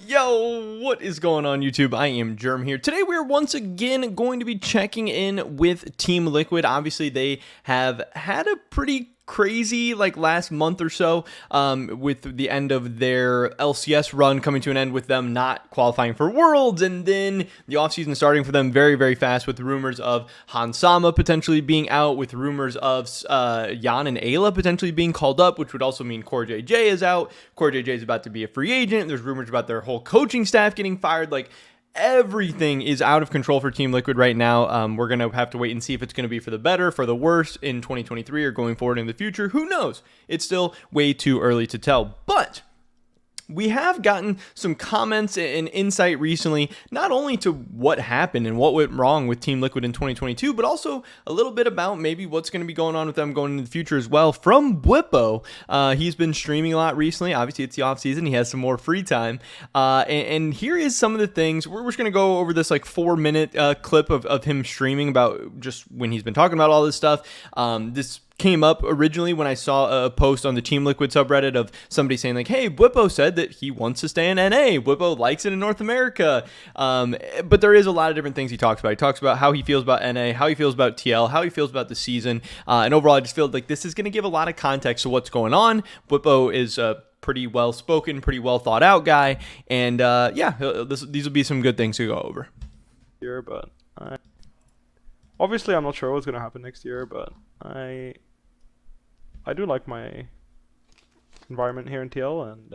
Yo, what is going on YouTube? I am Germ here. Today we're once again going to be checking in with Team Liquid. Obviously they have had a pretty crazy last month or so with the end of their LCS run coming to an end with them not qualifying for Worlds, and then the offseason starting for them very, very fast with rumors of Hansama potentially being out, with rumors of Jan and Ayla potentially being called up, which would also mean Core JJ is out. Core JJ is about to be a free agent. There's rumors about their whole coaching staff getting fired. Everything is out of control for Team Liquid right now. We're going to have to wait and see if it's going to be for the better, for the worse in 2023 or going forward in the future. Who knows? It's still way too early to tell. But we have gotten some comments and insight recently, not only to what happened and what went wrong with Team Liquid in 2022, but also a little bit about maybe what's going to be going on with them going into the future as well. From Bwipo, he's been streaming a lot recently. Obviously, it's the off season. He has some more free time. And here is some of the things. We're just going to go over this 4-minute clip of him streaming about just when he's been talking about all this stuff. This came up originally when I saw a post on the Team Liquid subreddit of somebody saying hey, Bwipo said that he wants to stay in NA. Bwipo likes it in North America. But there is a lot of different things he talks about. He talks about how he feels about NA, how he feels about TL, how he feels about the season. And overall, I just feel like this is going to give a lot of context to what's going on. Bwipo is a pretty well-spoken, pretty well-thought-out guy. And these will be some good things to go over. But obviously I'm not sure what's going to happen next year, but I do like my environment here in TL, and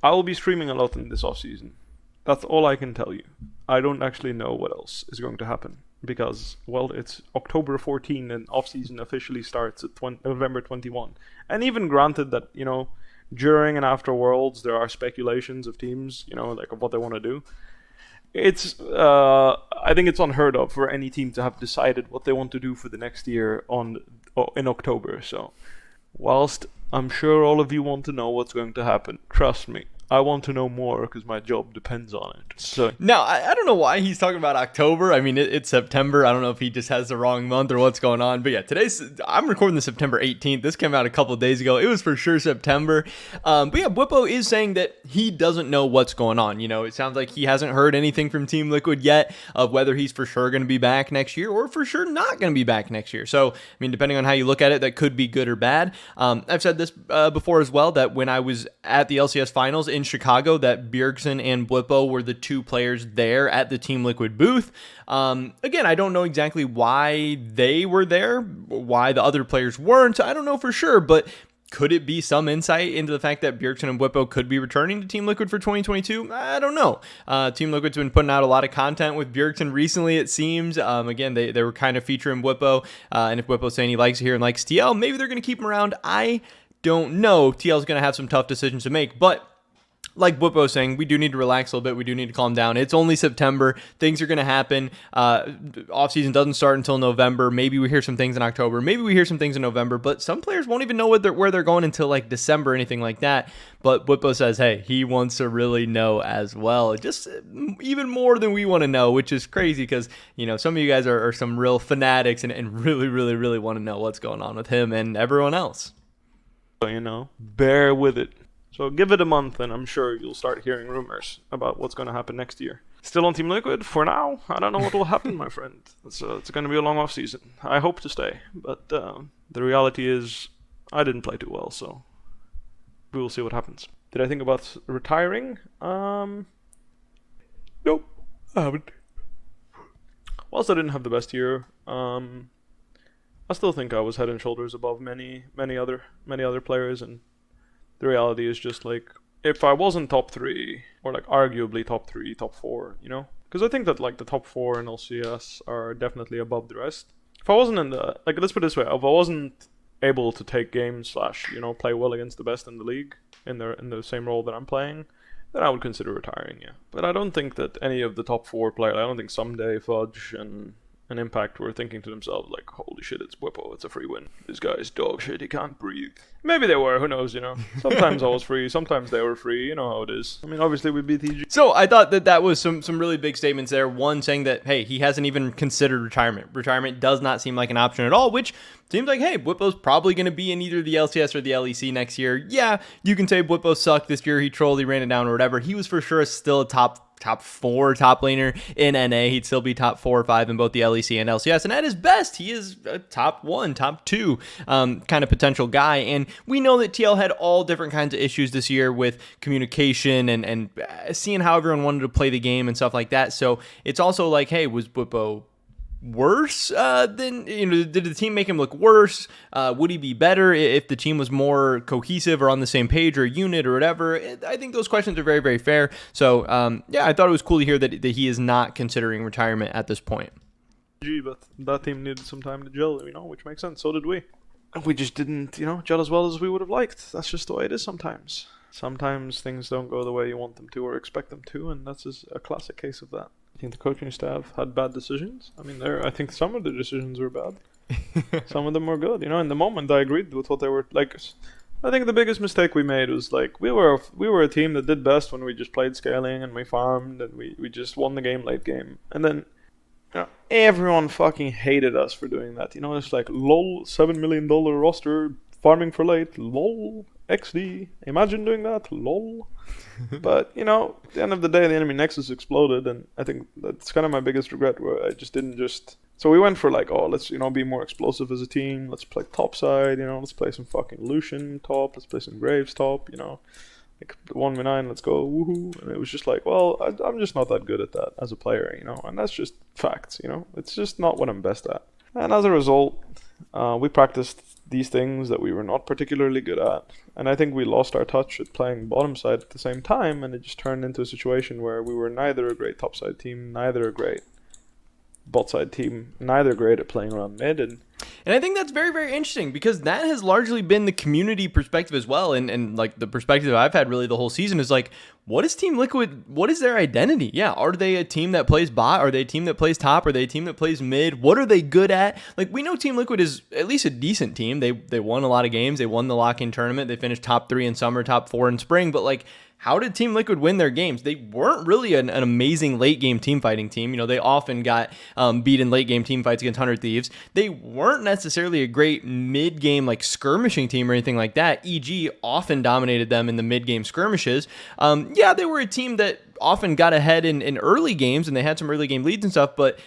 I will be streaming a lot in this off season. That's all I can tell you. I don't actually know what else is going to happen because, well, it's October 14 and off season officially starts at November 21. And even granted that, during and after Worlds there are speculations of teams, of what they want to do. It's I think it's unheard of for any team to have decided what they want to do for the next year in October. So, whilst I'm sure all of you want to know what's going to happen, trust me, I want to know more because my job depends on it. So now, I don't know why he's talking about October. I mean, it's September. I don't know if he just has the wrong month or what's going on. But yeah, I'm recording this September 18th. This came out a couple of days ago. It was for sure September. But yeah, Bwipo is saying that he doesn't know what's going on. It sounds like he hasn't heard anything from Team Liquid yet of whether he's for sure going to be back next year or for sure not going to be back next year. So, I mean, depending on how you look at it, that could be good or bad. I've said this before as well, that when I was at the LCS finals in Chicago, that Bjergsen and Bwipo were the two players there at the Team Liquid booth. Again, I don't know exactly why they were there, why the other players weren't. I don't know for sure, but could it be some insight into the fact that Bjergsen and Bwipo could be returning to Team Liquid for 2022? I don't know. Team Liquid's been putting out a lot of content with Bjergsen recently, it seems. Again, they were kind of featuring Bwipo, and if Bwipo's saying he likes it here and likes TL, maybe they're going to keep him around. I don't know. TL's going to have some tough decisions to make, but like Bwipo was saying, we do need to relax a little bit. We do need to calm down. It's only September. Things are going to happen. Offseason doesn't start until November. Maybe we hear some things in October. Maybe we hear some things in November. But some players won't even know where they're going until December or anything like that. But Bwipo says, hey, he wants to really know as well. Just even more than we want to know, which is crazy because, some of you guys are some real fanatics and really, really, really want to know what's going on with him and everyone else. Bear with it. So give it a month and I'm sure you'll start hearing rumors about what's going to happen next year. Still on Team Liquid? For now, I don't know what will happen, my friend. It's going to be a long off season. I hope to stay, but the reality is I didn't play too well, so we will see what happens. Did I think about retiring? Nope, I haven't. Whilst I didn't have the best year, I still think I was head and shoulders above many other players, and the reality is just if I wasn't top 3 or arguably top 3, top 4, because I think that the top 4 in LCS are definitely above the rest. If I wasn't in the let's put it this way, if I wasn't able to take games / play well against the best in the league in the same role that I'm playing, then I would consider retiring. Yeah, but I don't think that any of the top 4 players. I don't think Someday, Fudge, and and Impact were thinking to themselves, like, holy shit, it's Bwipo, it's a free win. This guy's dog shit, he can't breathe. Maybe they were, who knows, you know. Sometimes I was free, sometimes they were free, you know how it is. I mean, obviously we beat TG. So I thought that was some really big statements there. One, saying that, hey, he hasn't even considered retirement. Retirement does not seem like an option at all, which seems like, hey, Bwipo's probably going to be in either the LCS or the LEC next year. Yeah, you can say Bwipo sucked this year, he trolled, he ran it down or whatever. He was for sure still a top 4 top laner in NA. He'd still be top 4 or 5 in both the LEC and LCS. And at his best, he is a top 1, top 2 kind of potential guy. And we know that TL had all different kinds of issues this year with communication and seeing how everyone wanted to play the game and stuff like that. So it's also like, hey, was Bwipo worse than, you know, did the team make him look worse? Would he be better if the team was more cohesive or on the same page or unit or whatever? I think those questions are very, very fair. So yeah, I thought it was cool to hear that he is not considering retirement at this point. But that team needed some time to gel, you know, which makes sense. So did we. We just didn't, you know, gel as well as we would have liked. That's just the way it is sometimes. Sometimes things don't go the way you want them to or expect them to, and that's just a classic case of that. I think the coaching staff had bad decisions. I mean, I think some of the decisions were bad. Some of them were good. You know, in the moment, I agreed with what they were like. I think the biggest mistake we made was like we were a team that did best when we just played scaling and we farmed and we just won the game late game. And then, you know, everyone fucking hated us for doing that. You know, it's like lol, $7 million roster farming for late, lol. XD, imagine doing that, lol. But, you know, at the end of the day, the enemy nexus exploded, and I think that's kind of my biggest regret, where I just didn't just... So we went for like, oh, let's, you know, be more explosive as a team, let's play top side, you know, let's play some fucking Lucian top, let's play some Graves top, you know, like 1v9, let's go, woohoo. And it was just like, well, I'm just not that good at that as a player, you know, and that's just facts, you know, it's just not what I'm best at. And as a result, we practiced these things that we were not particularly good at. And I think we lost our touch at playing bottom side at the same time, and it just turned into a situation where we were neither a great top side team, neither a great bot side team, neither great at playing around mid. And I think that's very, very interesting, because that has largely been the community perspective as well. And like the perspective I've had really the whole season is like, what is Team Liquid? What is their identity? Yeah. Are they a team that plays bot? Are they a team that plays top? Are they a team that plays mid? What are they good at? Like, we know Team Liquid is at least a decent team. They won a lot of games. They won the lock-in tournament. They finished top 3 in summer, top 4 in spring. But like, how did Team Liquid win their games? They weren't really an amazing late game team fighting team. You know, they often got beat in late game team fights against 100 Thieves. They weren't necessarily a great mid game like skirmishing team or anything like that. EG often dominated them in the mid game skirmishes. Yeah, they were a team that often got ahead in early games, and they had some early game leads and stuff, but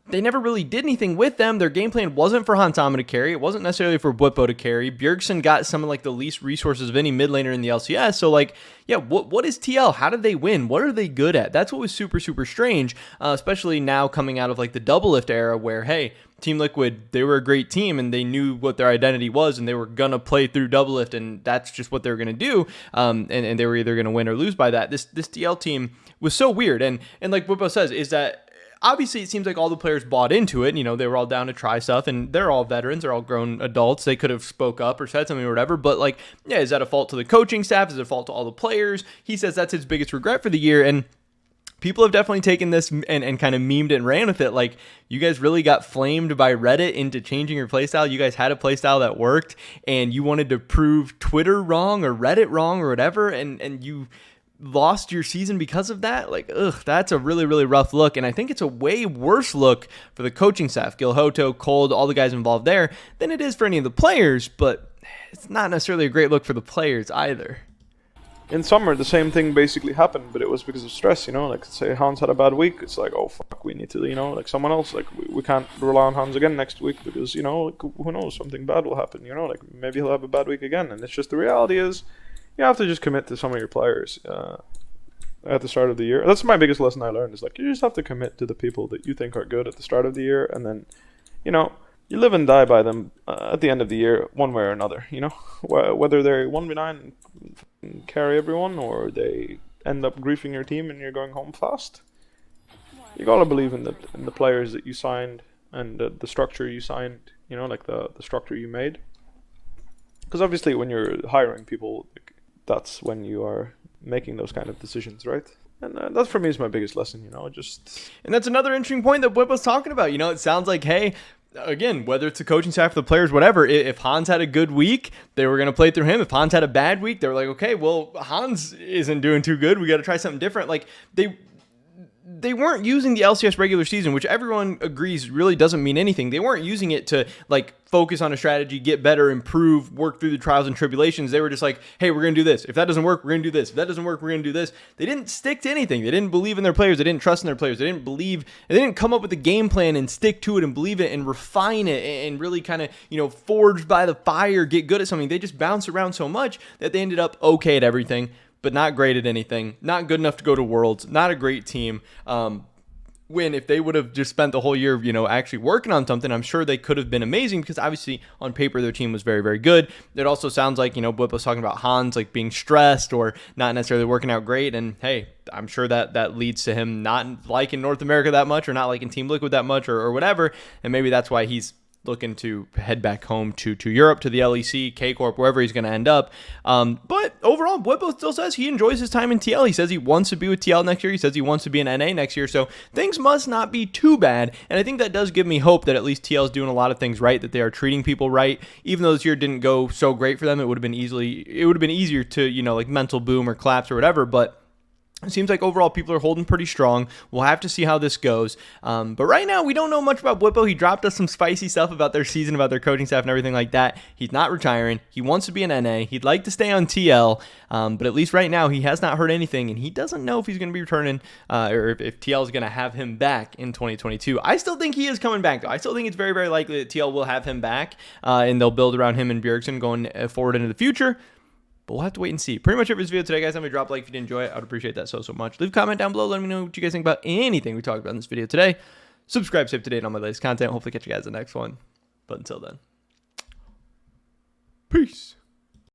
they never really did anything with them. Their game plan wasn't for Hansama to carry. It wasn't necessarily for Bwipo to carry. Bjergsen got some of like the least resources of any mid laner in the LCS. So like, yeah, what is TL? How did they win? What are they good at? That's what was super, super strange, especially now coming out of like the Doublelift era where, hey, Team Liquid, they were a great team and they knew what their identity was and they were going to play through Doublelift and that's just what they were going to do. And they were either going to win or lose by that. This TL team was so weird. And like Bwipo says, is that obviously it seems like all the players bought into it. You know, they were all down to try stuff and they're all veterans. They're all grown adults. They could have spoke up or said something or whatever. But like, yeah, is that a fault to the coaching staff? Is it a fault to all the players? He says that's his biggest regret for the year. And people have definitely taken this and kind of memed it and ran with it. Like, you guys really got flamed by Reddit into changing your playstyle. You guys had a playstyle that worked and you wanted to prove Twitter wrong or Reddit wrong or whatever. And you lost your season because of that. Like, that's a really, really rough look. And I think it's a way worse look for the coaching staff, Gilhoto, Cold, all the guys involved there, than it is for any of the players. But it's not necessarily a great look for the players either. in summer, the same thing basically happened, but it was because of stress, you know, like, say Hans had a bad week, it's like, oh, fuck, we need to, you know, like, someone else, like, we can't rely on Hans again next week, because, you know, like, who knows, something bad will happen, you know, like, maybe he'll have a bad week again, and it's just, the reality is, you have to just commit to some of your players, at the start of the year. That's my biggest lesson I learned, is, like, you just have to commit to the people that you think are good at the start of the year, and then, you know, you live and die by them at the end of the year, one way or another, you know? Whether they're 1v9 and carry everyone, or they end up griefing your team and you're going home fast. You gotta believe in the players that you signed, and the structure you signed, you know, like the structure you made. Because obviously when you're hiring people, like, that's when you are making those kind of decisions, right? And that for me is my biggest lesson, just... And that's another interesting point that Bwipo's talking about. It sounds like, hey, again, whether it's the coaching staff, the players, whatever, if Hans had a good week, they were going to play through him. If Hans had a bad week, they were like, okay, well, Hans isn't doing too good. We got to try something different. Like, they weren't using the LCS regular season, which everyone agrees really doesn't mean anything. They weren't using it to like focus on a strategy, get better, improve, work through the trials and tribulations. They were just like, hey, we're going to do this. If that doesn't work, we're going to do this. If that doesn't work, we're going to do this. They didn't stick to anything. They didn't believe in their players. They didn't trust in their players. They didn't come up with a game plan and stick to it and believe it and refine it and really kind of, forged by the fire, get good at something. They just bounced around so much that they ended up okay at everything, but not great at anything, not good enough to go to Worlds, not a great team. When if they would have just spent the whole year, actually working on something, I'm sure they could have been amazing because obviously on paper their team was very, very good. It also sounds like, Bwipo was talking about Hans like being stressed or not necessarily working out great. And hey, I'm sure that leads to him not liking North America that much or not liking Team Liquid that much or whatever. And maybe that's why he's looking to head back home to Europe, to the LEC, K-Corp, wherever he's going to end up. But overall, Bwipo still says he enjoys his time in TL. He says he wants to be with TL next year. He says he wants to be in NA next year. So things must not be too bad. And I think that does give me hope that at least TL is doing a lot of things right, that they are treating people right. Even though this year didn't go so great for them, it would have been easier to, like mental boom or collapse or whatever. But it seems like overall people are holding pretty strong. We'll have to see how this goes. But right now, we don't know much about Bwipo. He dropped us some spicy stuff about their season, about their coaching staff and everything like that. He's not retiring. He wants to be in NA. He'd like to stay on TL. But at least right now, he has not heard anything. And he doesn't know if he's going to be returning or if TL is going to have him back in 2022. I still think he is coming back, though. I still think it's very, very likely that TL will have him back. And they'll build around him and Bjergsen going forward into the future. But we'll have to wait and see. Pretty much it for this video today, guys. Let me drop a like if you did enjoy it. I would appreciate that so much. Leave a comment down below. Let me know what you guys think about anything we talked about in this video today. Subscribe, stay up to date on my latest content. Hopefully catch you guys in the next one. But until then, peace.